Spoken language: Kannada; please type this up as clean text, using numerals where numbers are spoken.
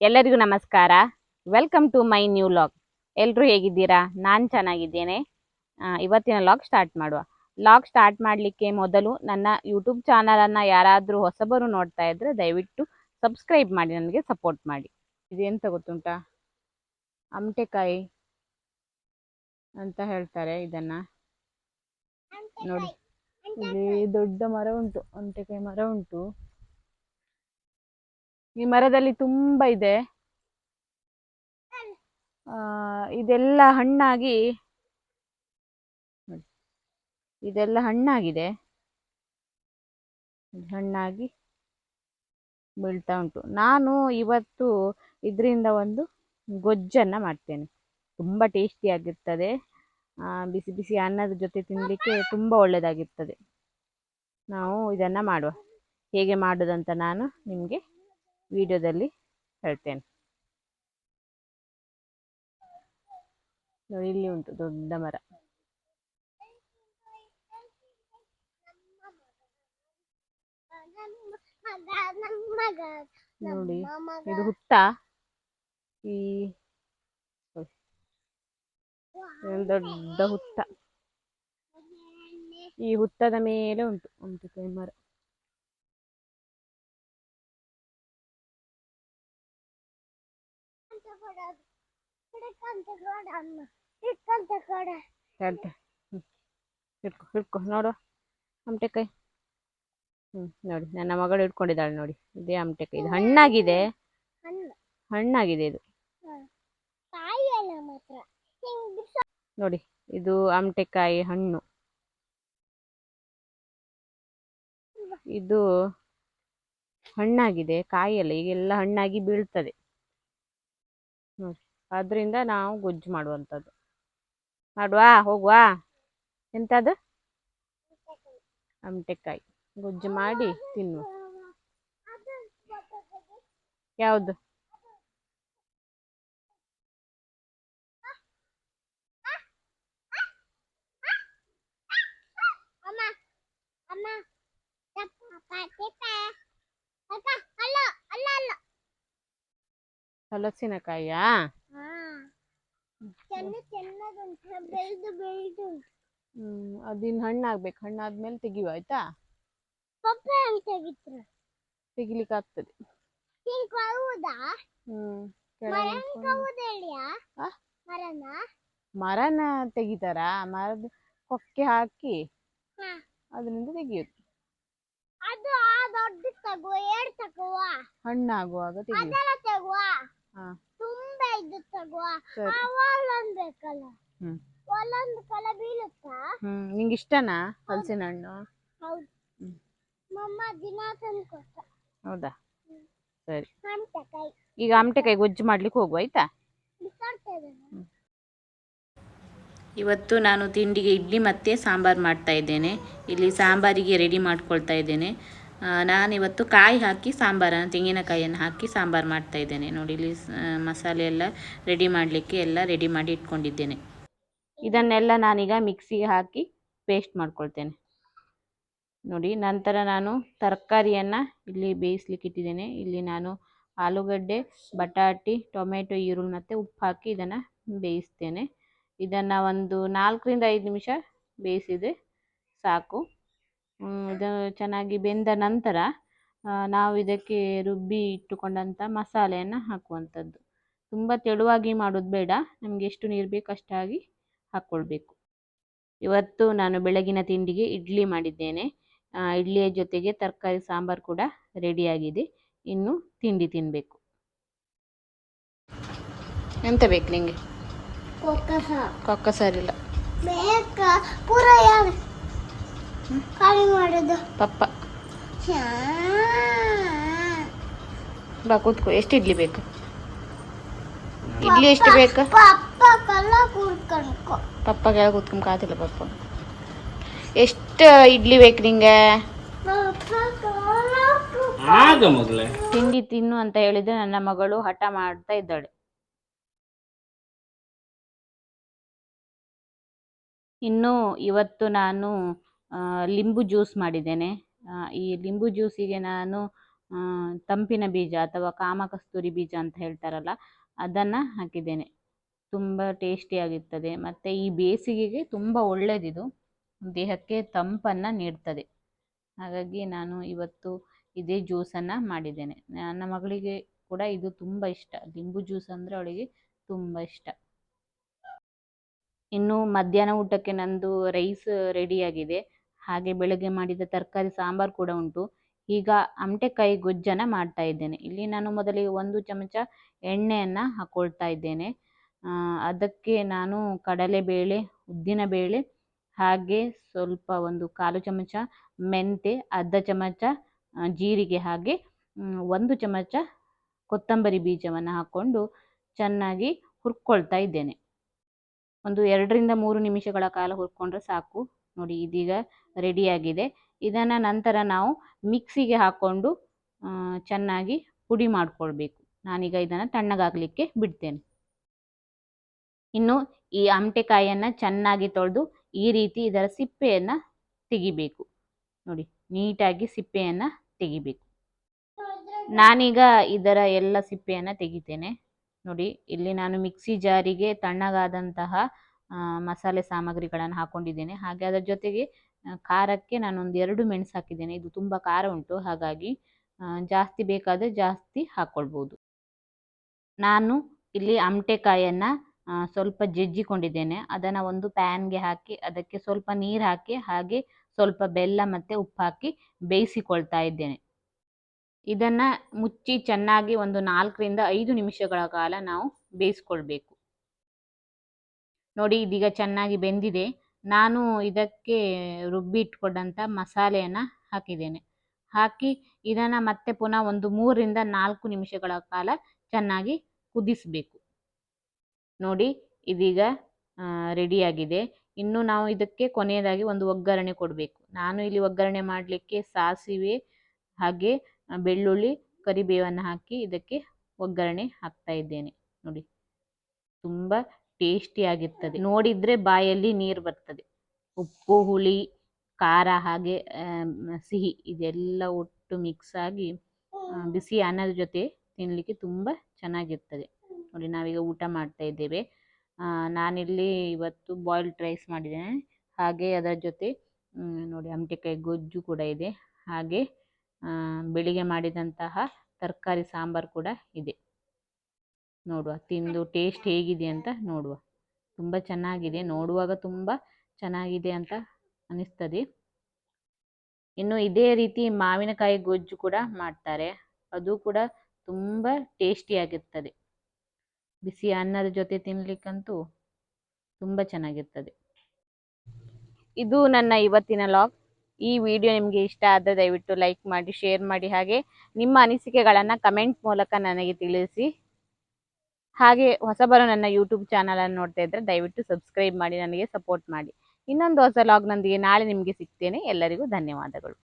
ಎಲ್ಲರಿಗೂ ನಮಸ್ಕಾರ. Welcome to my new vlog. ಎಲ್ಲರೂ ಹೇಗಿದ್ದೀರಾ? ನಾನು ಚೆನ್ನಾಗಿದ್ದೇನೆ. ಇವತ್ತಿನ ಲಾಗ್ ಸ್ಟಾರ್ಟ್ ಮಾಡುವ. ಲಾಗ್ ಸ್ಟಾರ್ಟ್ ಮಾಡಲಿಕ್ಕೆ ಮೊದಲು ನನ್ನ ಯೂಟ್ಯೂಬ್ ಚಾನಲನ್ನು ಯಾರಾದರೂ ಹೊಸಬರು ನೋಡ್ತಾ ಇದ್ದರೆ ದಯವಿಟ್ಟು ಸಬ್ಸ್ಕ್ರೈಬ್ ಮಾಡಿ, ನನಗೆ ಸಪೋರ್ಟ್ ಮಾಡಿ. ಇದೆಂತ ಗೊತ್ತುಂಟಾ? ಅಮಟೆಕಾಯಿ ಅಂತ ಹೇಳ್ತಾರೆ ಇದನ್ನು. ನೋಡಿ, ಇಲ್ಲಿ ದೊಡ್ಡ ಮರ ಉಂಟು, ಅಮಟೆಕಾಯಿ ಮರ ಉಂಟು. ಈ ಮರದಲ್ಲಿ ತುಂಬ ಇದೆ. ಇದೆಲ್ಲ ಹಣ್ಣಾಗಿ ಇದೆಲ್ಲ ಹಣ್ಣಾಗಿದೆ, ಹಣ್ಣಾಗಿ ಬೀಳ್ತಾ ಉಂಟು. ನಾನು ಇವತ್ತು ಇದರಿಂದ ಒಂದು ಗೊಜ್ಜನ್ನು ಮಾಡ್ತೇನೆ. ತುಂಬ ಟೇಸ್ಟಿಯಾಗಿರ್ತದೆ. ಬಿಸಿ ಬಿಸಿ ಅನ್ನದ ಜೊತೆ ತಿನ್ನಲಿಕ್ಕೆ ತುಂಬ ಒಳ್ಳೆಯದಾಗಿರ್ತದೆ. ನಾವು ಇದನ್ನು ಮಾಡುವ. ಹೇಗೆ ಮಾಡೋದಂತ ನಾನು ನಿಮಗೆ ವಿಡಿಯೋದಲ್ಲಿ ಹೇಳ್ತೇನೆ. ನೋಡಿ, ಇಲ್ಲಿ ಉಂಟು ದೊಡ್ಡ ಮರ. ನೋಡಿ, ಇದು ಹುತ್ತ. ಈ ದೊಡ್ಡ ಹುತ್ತ. ಈ ಹುತ್ತದ ಮೇಲೆ ಉಂಟು ಅಮಟೆಕಾಯಿ ಮರ. ಹಿಡ್ಕೊ ನೋಡು ಅಮಟೆಕಾಯಿ. ನೋಡಿ, ನನ್ನ ಮಗಳು ಹಿಡ್ಕೊಂಡಿದ್ದಾಳೆ. ನೋಡಿ, ಇದೇ ಅಮಟೆಕಾಯಿ. ಇದು ಹಣ್ಣಾಗಿದೆ, ಹಣ್ಣಾಗಿದೆ ಇದು. ನೋಡಿ, ಇದು ಅಮಟೆಕಾಯಿ ಹಣ್ಣು. ಇದು ಹಣ್ಣಾಗಿದೆ, ಕಾಯಿಯಲ್ಲ, ಈಗೆಲ್ಲ ಹಣ್ಣಾಗಿ ಬೀಳ್ತದೆ ನೋಡಿ. ಅದರಿಂದ ನಾವು ಗೊಜ್ಜು ಮಾಡುವಂಥದ್ದು. ಮಾಡುವಾ, ಹೋಗುವಾ? ಎಂತದು? ಅಮಟೆಕಾಯಿ ಗೊಜ್ಜು ಮಾಡಿ ತಿನ್ನುವ. ಯಾವುದು? ಹಲಸಿನಕಾಯಿಯಾ? ಅದಿನ್ ಹಣ್ಣಾಗ್ಬೇಕು. ಹಣ್ಣಾದ್ಮೇಲೆ ತೆಗಿಯುವ, ಆಯ್ತಾ? ತೆಗಿಲಿಕ್ಕೆ ಆಗ್ತದೆ. ಮರನ ತೆಗಿತಾರ? ಮರದ ಕೊಕ್ಕೆ ಹಾಕಿ ಅದರಿಂದ ತೆಗಿಯುದು. ಹಣ್ಣಾಗುವಾಗ ತೆಗಿಯುವ. ನಿಂಗೆ ಇಷ್ಟನಾ ಹಲಸಿನ ಹಣ್ಣು? ಹೌದಾ, ಸರಿ. ಈಗ ಅಮಟೆಕಾಯಿ ಗೊಜ್ಜು ಮಾಡ್ಲಿಕ್ಕೆ ಹೋಗುವ, ಆಯ್ತಾ? ಇವತ್ತು ನಾನು ತಿಂಡಿಗೆ ಇಡ್ಲಿ ಮತ್ತು ಸಾಂಬಾರು ಮಾಡ್ತಾ ಇದ್ದೇನೆ. ಇಲ್ಲಿ ಸಾಂಬಾರಿಗೆ ರೆಡಿ ಮಾಡ್ಕೊಳ್ತಾ ಇದ್ದೇನೆ. ನಾನಿವತ್ತು ಕಾಯಿ ಹಾಕಿ ಸಾಂಬಾರನ್ನು, ತೆಂಗಿನಕಾಯಿಯನ್ನು ಹಾಕಿ ಸಾಂಬಾರು ಮಾಡ್ತಾ ಇದ್ದೇನೆ. ನೋಡಿ, ಇಲ್ಲಿ ಮಸಾಲೆ ಎಲ್ಲ ರೆಡಿ ಮಾಡಲಿಕ್ಕೆ ಎಲ್ಲ ರೆಡಿ ಮಾಡಿ ಇಟ್ಕೊಂಡಿದ್ದೇನೆ. ಇದನ್ನೆಲ್ಲ ನಾನೀಗ ಮಿಕ್ಸಿಗೆ ಹಾಕಿ ಪೇಸ್ಟ್ ಮಾಡ್ಕೊಳ್ತೇನೆ. ನೋಡಿ, ನಂತರ ನಾನು ತರಕಾರಿಯನ್ನು ಇಲ್ಲಿ ಬೇಯಿಸ್ಲಿಕ್ಕೆ ಇಟ್ಟಿದ್ದೇನೆ. ಇಲ್ಲಿ ನಾನು ಆಲೂಗಡ್ಡೆ, ಬಟಾಟೆ, ಟೊಮೆಟೊ, ಈರುಳ್ಳಿ ಮತ್ತು ಉಪ್ಪು ಹಾಕಿ ಇದನ್ನು ಬೇಯಿಸ್ತೇನೆ. ಇದನ್ನು ಒಂದು 4 ರಿಂದ 5 ನಿಮಿಷ ಬೇಯಿಸಿದರೆ ಸಾಕು. ಇದು ಚೆನ್ನಾಗಿ ಬೆಂದ ನಂತರ ನಾವು ಇದಕ್ಕೆ ರುಬ್ಬಿ ಇಟ್ಟುಕೊಂಡಂಥ ಮಸಾಲೆಯನ್ನು ಹಾಕುವಂಥದ್ದು. ತುಂಬ ತೆಳುವಾಗಿ ಮಾಡೋದು ಬೇಡ, ನಮಗೆ ಎಷ್ಟು ನೀರು ಬೇಕು ಅಷ್ಟಾಗಿ ಹಾಕ್ಕೊಳ್ಬೇಕು. ಇವತ್ತು ನಾನು ಬೆಳಗಿನ ತಿಂಡಿಗೆ ಇಡ್ಲಿ ಮಾಡಿದ್ದೇನೆ. ಇಡ್ಲಿಯ ಜೊತೆಗೆ ತರಕಾರಿ ಸಾಂಬಾರು ಕೂಡ ರೆಡಿಯಾಗಿದೆ. ಇನ್ನು ತಿಂಡಿ ತಿನ್ನಬೇಕು. ಎಂತ ಬೇಕು ನಿಮಗೆ? ಕೊಕ್ಕ ಸಾರಿಲ್ಲ, ಪಪ್ಪ. ಬಾ ಕೂತ್ಕೋ. ಎಷ್ಟು ಇಡ್ಲಿ ಬೇಕು? ಇಡ್ಲಿ ಎಷ್ಟು ಬೇಕು? ಪಪ್ಪ ಕೆಳ ಕೂತ್ಕೊಂಡು ಕಾತಿಲ್ಲ. ಪಪ್ಪ ಎಷ್ಟು ಇಡ್ಲಿ ಬೇಕು ನಿಂಗೆ? ತಿಂಡಿ ತಿನ್ನು ಅಂತ ಹೇಳಿದ್ರೆ ನನ್ನ ಮಗಳು ಹಠ ಮಾಡ್ತಾ ಇದ್ದಾಳೆ. ಇನ್ನು ಇವತ್ತು ನಾನು ಲಿಂಬು ಜ್ಯೂಸ್ ಮಾಡಿದ್ದೇನೆ. ಈ ಲಿಂಬು ಜ್ಯೂಸಿಗೆ ನಾನು ತಂಪಿನ ಬೀಜ ಅಥವಾ ಕಾಮಕಸ್ತೂರಿ ಬೀಜ ಅಂತ ಹೇಳ್ತಾರಲ್ಲ, ಅದನ್ನು ಹಾಕಿದ್ದೇನೆ. ತುಂಬ ಟೇಸ್ಟಿಯಾಗಿರ್ತದೆ ಮತ್ತು ಈ ಬೇಸಿಗೆಗೆ ತುಂಬ ಒಳ್ಳೆಯದಿದು, ದೇಹಕ್ಕೆ ತಂಪನ್ನು ನೀಡ್ತದೆ. ಹಾಗಾಗಿ ನಾನು ಇವತ್ತು ಇದೇ ಜ್ಯೂಸನ್ನು ಮಾಡಿದ್ದೇನೆ. ನನ್ನ ಮಗಳಿಗೆ ಕೂಡ ಇದು ತುಂಬ ಇಷ್ಟ, ಲಿಂಬು ಜ್ಯೂಸ್ ಅಂದರೆ ಅವಳಿಗೆ ತುಂಬ ಇಷ್ಟ. ಇನ್ನು ಮಧ್ಯಾಹ್ನ ಊಟಕ್ಕೆ ನಂದು ರೈಸ್ ರೆಡಿಯಾಗಿದೆ, ಹಾಗೆ ಬೆಳಗ್ಗೆ ಮಾಡಿದ ತರಕಾರಿ ಸಾಂಬಾರು ಕೂಡ ಉಂಟು. ಈಗ ಅಮಟೆಕಾಯಿ ಗೊಜ್ಜನ್ನು ಮಾಡ್ತಾ ಇದ್ದೇನೆ. ಇಲ್ಲಿ ನಾನು ಮೊದಲಿಗೆ 1 ಚಮಚ ಎಣ್ಣೆಯನ್ನು ಹಾಕ್ಕೊಳ್ತಾ ಇದ್ದೇನೆ. ಅದಕ್ಕೆ ನಾನು ಕಡಲೆಬೇಳೆ, ಉದ್ದಿನಬೇಳೆ, ಹಾಗೆ ಸ್ವಲ್ಪ 1/4 ಚಮಚ ಮೆಂತೆ, ಅರ್ಧ ಚಮಚ ಜೀರಿಗೆ, ಹಾಗೆ 1 ಚಮಚ ಕೊತ್ತಂಬರಿ ಬೀಜವನ್ನು ಹಾಕ್ಕೊಂಡು ಚೆನ್ನಾಗಿ ಹುರ್ಕೊಳ್ತಾ ಇದ್ದೇನೆ. ಒಂದು 2ರಿಂದ 3 ನಿಮಿಷಗಳ ಕಾಲ ಹುರ್ಕೊಂಡ್ರೆ ಸಾಕು. ನೋಡಿ ಇದೀಗ ರೆಡಿಯಾಗಿದೆ. ಇದನ್ನು ನಂತರ ನಾವು ಮಿಕ್ಸಿಗೆ ಹಾಕ್ಕೊಂಡು ಚೆನ್ನಾಗಿ ಪುಡಿ ಮಾಡಿಕೊಳ್ಬೇಕು. ನಾನೀಗ ಇದನ್ನು ತಣ್ಣಗಾಗಲಿಕ್ಕೆ ಬಿಡ್ತೇನೆ. ಇನ್ನು ಈ ಅಮಟೆಕಾಯಿಯನ್ನು ಚೆನ್ನಾಗಿ ತೊಳೆದು ಈ ರೀತಿ ಇದರ ಸಿಪ್ಪೆಯನ್ನು ತೆಗಿಬೇಕು. ನೋಡಿ ನೀಟಾಗಿ ಸಿಪ್ಪೆಯನ್ನು ತೆಗಿಬೇಕು. ನಾನೀಗ ಇದರ ಎಲ್ಲ ಸಿಪ್ಪೆಯನ್ನು ತೆಗಿತೇನೆ. ನೋಡಿ ಇಲ್ಲಿ ನಾನು ಮಿಕ್ಸಿ ಜಾರಿಗೆ ತಣ್ಣಗಾದಂತಹ ಮಸಾಲೆ ಸಾಮಗ್ರಿಗಳನ್ನು ಹಾಕ್ಕೊಂಡಿದ್ದೇನೆ. ಹಾಗೆ ಅದರ ಜೊತೆಗೆ ಖಾರಕ್ಕೆ ನಾನೊಂದು 2 ಮೆಣಸು ಹಾಕಿದ್ದೇನೆ. ಇದು ತುಂಬ ಖಾರ ಉಂಟು, ಹಾಗಾಗಿ ಜಾಸ್ತಿ ಬೇಕಾದರೆ ಜಾಸ್ತಿ ಹಾಕ್ಕೊಳ್ಬೋದು. ನಾನು ಇಲ್ಲಿ ಅಮಟೆಕಾಯನ್ನು ಸ್ವಲ್ಪ ಜಜ್ಜಿಕೊಂಡಿದ್ದೇನೆ. ಅದನ್ನು ಒಂದು ಪ್ಯಾನ್ಗೆ ಹಾಕಿ ಅದಕ್ಕೆ ಸ್ವಲ್ಪ ನೀರು ಹಾಕಿ ಹಾಗೆ ಸ್ವಲ್ಪ ಬೆಲ್ಲ ಮತ್ತು ಉಪ್ಪು ಹಾಕಿ ಬೇಯಿಸಿಕೊಳ್ತಾ ಇದ್ದೇನೆ. ಇದನ್ನು ಮುಚ್ಚಿ ಚೆನ್ನಾಗಿ ಒಂದು 4ರಿಂದ 5 ನಿಮಿಷಗಳ ಕಾಲ ನಾವು ಬೇಯಿಸ್ಕೊಳ್ಬೇಕು. ನೋಡಿ ಇದೀಗ ಚೆನ್ನಾಗಿ ಬೆಂದಿದೆ. ನಾನು ಇದಕ್ಕೆ ರುಬ್ಬಿ ಇಟ್ಕೊಂಡಂಥ ಮಸಾಲೆಯನ್ನು ಹಾಕಿದ್ದೇನೆ. ಹಾಕಿ ಇದನ್ನು ಮತ್ತೆ ಪುನಃ ಒಂದು 3ರಿಂದ 4 ನಿಮಿಷಗಳ ಕಾಲ ಚೆನ್ನಾಗಿ ಕುದಿಸಬೇಕು. ನೋಡಿ ಇದೀಗ ರೆಡಿಯಾಗಿದೆ. ಇನ್ನು ನಾವು ಇದಕ್ಕೆ ಕೊನೆಯದಾಗಿ ಒಂದು ಒಗ್ಗರಣೆ ಕೊಡಬೇಕು. ನಾನು ಇಲ್ಲಿ ಒಗ್ಗರಣೆ ಮಾಡಲಿಕ್ಕೆ ಸಾಸಿವೆ ಹಾಗೆ ಬೆಳ್ಳುಳ್ಳಿ, ಕರಿಬೇವನ್ನು ಹಾಕಿ ಇದಕ್ಕೆ ಒಗ್ಗರಣೆ ಹಾಕ್ತಾ ಇದ್ದೇನೆ. ನೋಡಿ ತುಂಬ ಟೇಸ್ಟಿಯಾಗಿರ್ತದೆ, ನೋಡಿದರೆ ಬಾಯಲ್ಲಿ ನೀರು ಬರ್ತದೆ. ಉಪ್ಪು, ಹುಳಿ, ಖಾರ ಹಾಗೆ ಸಿಹಿ ಇದೆಲ್ಲ ಒಟ್ಟು ಮಿಕ್ಸ್ ಆಗಿ ಬಿಸಿ ಅನ್ನದ ಜೊತೆ ತಿನ್ನಲಿಕ್ಕೆ ತುಂಬ ಚೆನ್ನಾಗಿರ್ತದೆ. ನೋಡಿ ನಾವೀಗ ಊಟ ಮಾಡ್ತಾ ಇದ್ದೇವೆ. ನಾನಿಲ್ಲಿ ಇವತ್ತು ಬಾಯ್ಲ್ಡ್ ರೈಸ್ ಮಾಡಿದ್ದೇನೆ, ಹಾಗೆ ಅದರ ಜೊತೆ ನೋಡಿ ಅಮಟೆಕಾಯಿ ಗೊಜ್ಜು ಕೂಡ ಇದೆ, ಹಾಗೆ ಬೆಳಿಗ್ಗೆ ಮಾಡಿದಂತಹ ತರಕಾರಿ ಸಾಂಬಾರು ಕೂಡ ಇದೆ. ನೋಡುವ, ತಿಂದು ಟೇಸ್ಟ್ ಹೇಗಿದೆ ಅಂತ ನೋಡುವ. ತುಂಬ ಚೆನ್ನಾಗಿದೆ, ನೋಡುವಾಗ ತುಂಬ ಚೆನ್ನಾಗಿದೆ ಅಂತ ಅನಿಸ್ತದೆ. ಇನ್ನು ಇದೇ ರೀತಿ ಮಾವಿನಕಾಯಿ ಗೊಜ್ಜು ಕೂಡ ಮಾಡ್ತಾರೆ, ಅದು ಕೂಡ ತುಂಬ ಟೇಸ್ಟಿಯಾಗಿರ್ತದೆ. ಬಿಸಿ ಅನ್ನದ ಜೊತೆ ತಿನ್ನಲಿಕ್ಕಂತೂ ತುಂಬ ಚೆನ್ನಾಗಿರ್ತದೆ. ಇದು ನನ್ನ ಇವತ್ತಿನ ಲಾಗ್. ಈ ವಿಡಿಯೋ ನಿಮಗೆ ಇಷ್ಟ ಆದರೆ ದಯವಿಟ್ಟು ಲೈಕ್ ಮಾಡಿ, ಶೇರ್ ಮಾಡಿ, ಹಾಗೆ ನಿಮ್ಮ ಅನಿಸಿಕೆಗಳನ್ನು ಕಮೆಂಟ್ ಮೂಲಕ ನನಗೆ ತಿಳಿಸಿ. ಹಾಗೆ ಹೊಸಬರು ನನ್ನ ಯೂಟ್ಯೂಬ್ ಚಾನಲನ್ನು ನೋಡ್ತಾ ಇದ್ದರೆ ದಯವಿಟ್ಟು ಸಬ್ಸ್ಕ್ರೈಬ್ ಮಾಡಿ, ನನಗೆ ಸಪೋರ್ಟ್ ಮಾಡಿ. ಇನ್ನೊಂದು ಹೊಸ ಲಾಗ್ನೊಂದಿಗೆ ನಾಳೆ ನಿಮಗೆ ಸಿಗ್ತೇನೆ. ಎಲ್ಲರಿಗೂ ಧನ್ಯವಾದಗಳು.